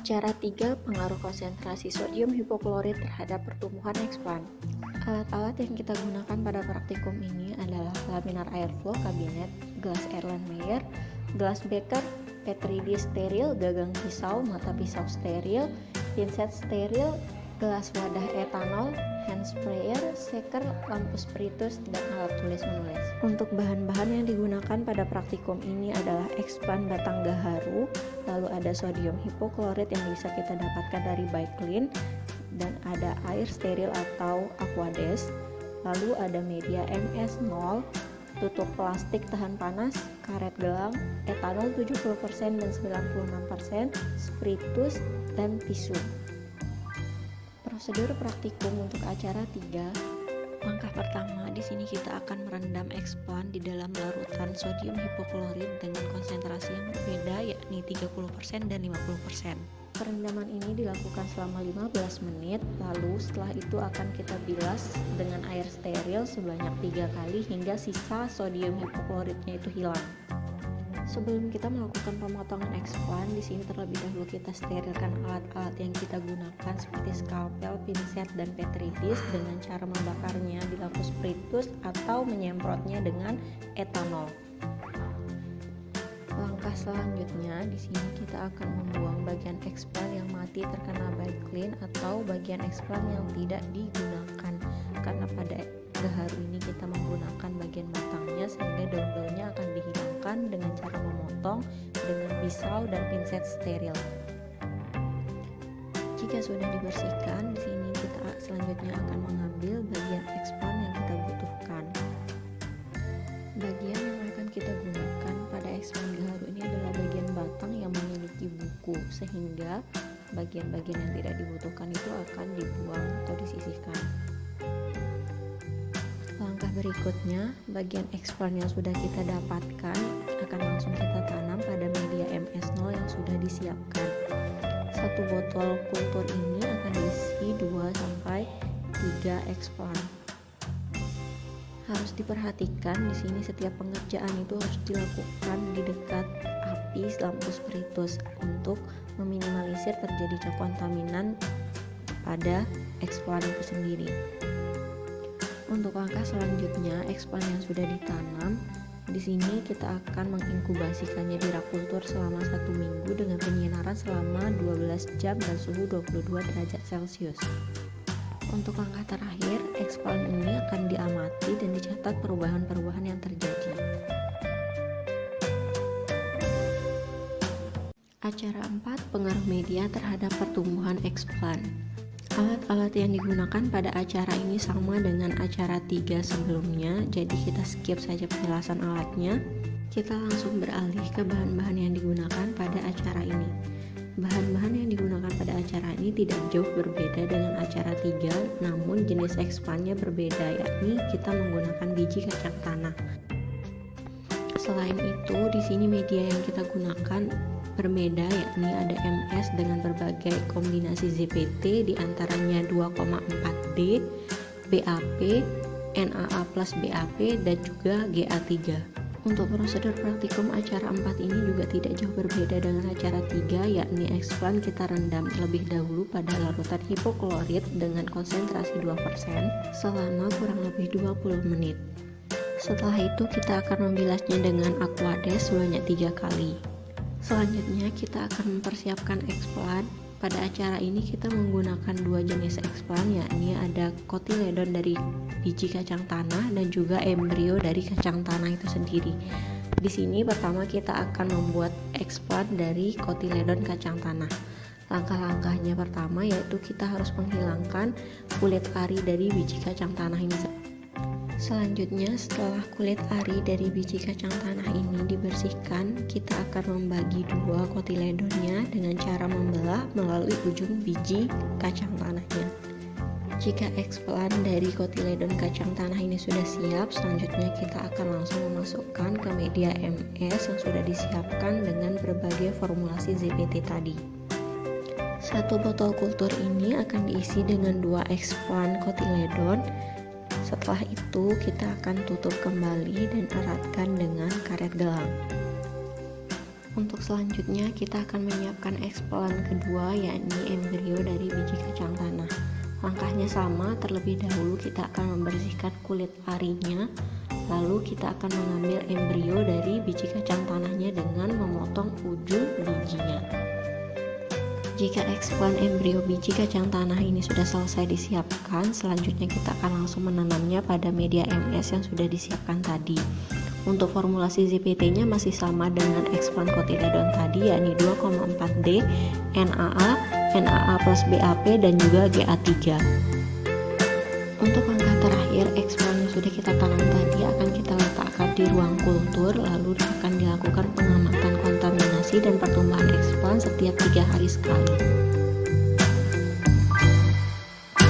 Acara 3. Pengaruh konsentrasi sodium hipoklorit terhadap pertumbuhan eksplan. Alat-alat yang kita gunakan pada praktikum ini adalah laminar airflow kabinet, gelas Erlenmeyer, gelas beker, petri dish steril, gagang pisau, mata pisau steril, pinset steril, gelas wadah etanol, hand sprayer, shaker, lampu spiritus, dan alat tulis menulis. Untuk bahan-bahan yang digunakan pada praktikum ini adalah eksplan batang gaharu, lalu ada sodium hipoklorit yang bisa kita dapatkan dari Baiklin, dan ada air steril atau Aquades, lalu ada media MS0, tutup plastik tahan panas, karet gelang, etanol 70% dan 96%, spiritus, dan tisu. Prosedur praktikum untuk acara 3. Langkah pertama, di sini kita akan merendam eksplan di dalam larutan sodium hipoklorit dengan konsentrasi yang berbeda, yakni 30% dan 50%. Perendaman ini dilakukan selama 15 menit, lalu setelah itu akan kita bilas dengan air steril sebanyak 3 kali hingga sisa sodium hipokloritnya itu hilang. Sebelum kita melakukan pemotongan eksplan, di sini terlebih dahulu kita sterilkan alat-alat yang kita gunakan seperti skalpel, pinset, dan petri dish dengan cara membakarnya di lampu spiritus atau menyemprotnya dengan etanol. Langkah selanjutnya, di sini kita akan membuang bagian eksplan yang mati terkena Baiklin atau bagian eksplan yang tidak digunakan, karena pada gaharu ini kita menggunakan bagian batangnya sehingga daun-daunnya akan dihilangkan dengan cara memotong dengan pisau dan pinset steril. Jika sudah dibersihkan, di sini kita selanjutnya akan mengambil bagian eksplan yang kita butuhkan. Bagian yang akan kita gunakan pada eksplan gaharu ini adalah bagian batang yang memiliki buku, sehingga bagian-bagian yang tidak dibutuhkan itu akan dibuang atau disisihkan. Langkah berikutnya, bagian eksplan yang sudah kita dapatkan akan langsung kita tanam pada media MS0 yang sudah disiapkan. Satu botol kultur ini akan diisi 2-3 eksplan. Harus diperhatikan di sini setiap pengerjaan itu harus dilakukan di dekat api lampu spiritus untuk meminimalisir terjadinya kontaminan pada eksplan itu sendiri. Untuk langkah selanjutnya, eksplan yang sudah ditanam, di sini kita akan menginkubasikannya di rak kultur selama 1 minggu dengan penyinaran selama 12 jam dan suhu 22 derajat Celcius. Untuk langkah terakhir, eksplan ini akan diamati dan dicatat perubahan-perubahan yang terjadi. Acara 4. Pengaruh media terhadap pertumbuhan eksplan. Alat-alat yang digunakan pada acara ini sama dengan acara 3 sebelumnya, jadi kita skip saja penjelasan alatnya. Kita langsung beralih ke bahan-bahan yang digunakan pada acara ini. Bahan-bahan yang digunakan pada acara ini tidak jauh berbeda dengan acara 3, namun jenis eksplannya berbeda, yakni kita menggunakan biji kacang tanah. Selain itu, di sini media yang kita gunakan berbeda, yakni ada MS dengan berbagai kombinasi ZPT diantaranya 2,4D, BAP, NAA plus BAP, dan juga GA3. Untuk prosedur praktikum acara 4 ini juga tidak jauh berbeda dengan acara 3, yakni eksplan kita rendam terlebih dahulu pada larutan hipoklorit dengan konsentrasi 2% selama kurang lebih 20 menit. Setelah itu kita akan membilasnya dengan Aquades sebanyak 3 kali. Selanjutnya kita akan mempersiapkan eksplan. Pada acara ini kita menggunakan 2 jenis eksplan, yakni ada kotiledon dari biji kacang tanah dan juga embrio dari kacang tanah itu sendiri. Di sini pertama kita akan membuat eksplan dari kotiledon kacang tanah. Langkah-langkahnya pertama yaitu kita harus menghilangkan kulit ari dari biji kacang tanah ini. Selanjutnya, setelah kulit ari dari biji kacang tanah ini dibersihkan, kita akan membagi 2 kotiledonnya dengan cara membelah melalui ujung biji kacang tanahnya. Jika eksplan dari kotiledon kacang tanah ini sudah siap, selanjutnya kita akan langsung memasukkan ke media MS yang sudah disiapkan dengan berbagai formulasi ZPT tadi. 1 botol kultur ini akan diisi dengan 2 eksplan kotiledon. Setelah itu kita akan tutup kembali dan eratkan dengan karet gelang. Untuk selanjutnya kita akan menyiapkan eksplan kedua, yakni embrio dari biji kacang tanah. Langkahnya sama, terlebih dahulu kita akan membersihkan kulit arinya, lalu kita akan mengambil embrio dari biji kacang tanahnya dengan memotong ujung bijinya. Jika eksplan embrio biji kacang tanah ini sudah selesai disiapkan, selanjutnya kita akan langsung menanamnya pada media MS yang sudah disiapkan tadi. Untuk formulasi ZPT-nya masih sama dengan eksplan kotiledon tadi, yakni 2,4D, NAA, NAA plus BAP, dan juga GA3. Untuk langkah terakhir, eksplan yang sudah kita tanam tadi akan kita letakkan di ruang kultur, lalu akan dilakukan pengamatan kontaminasi dan pertumbuhan eksplan setiap 3 hari sekali.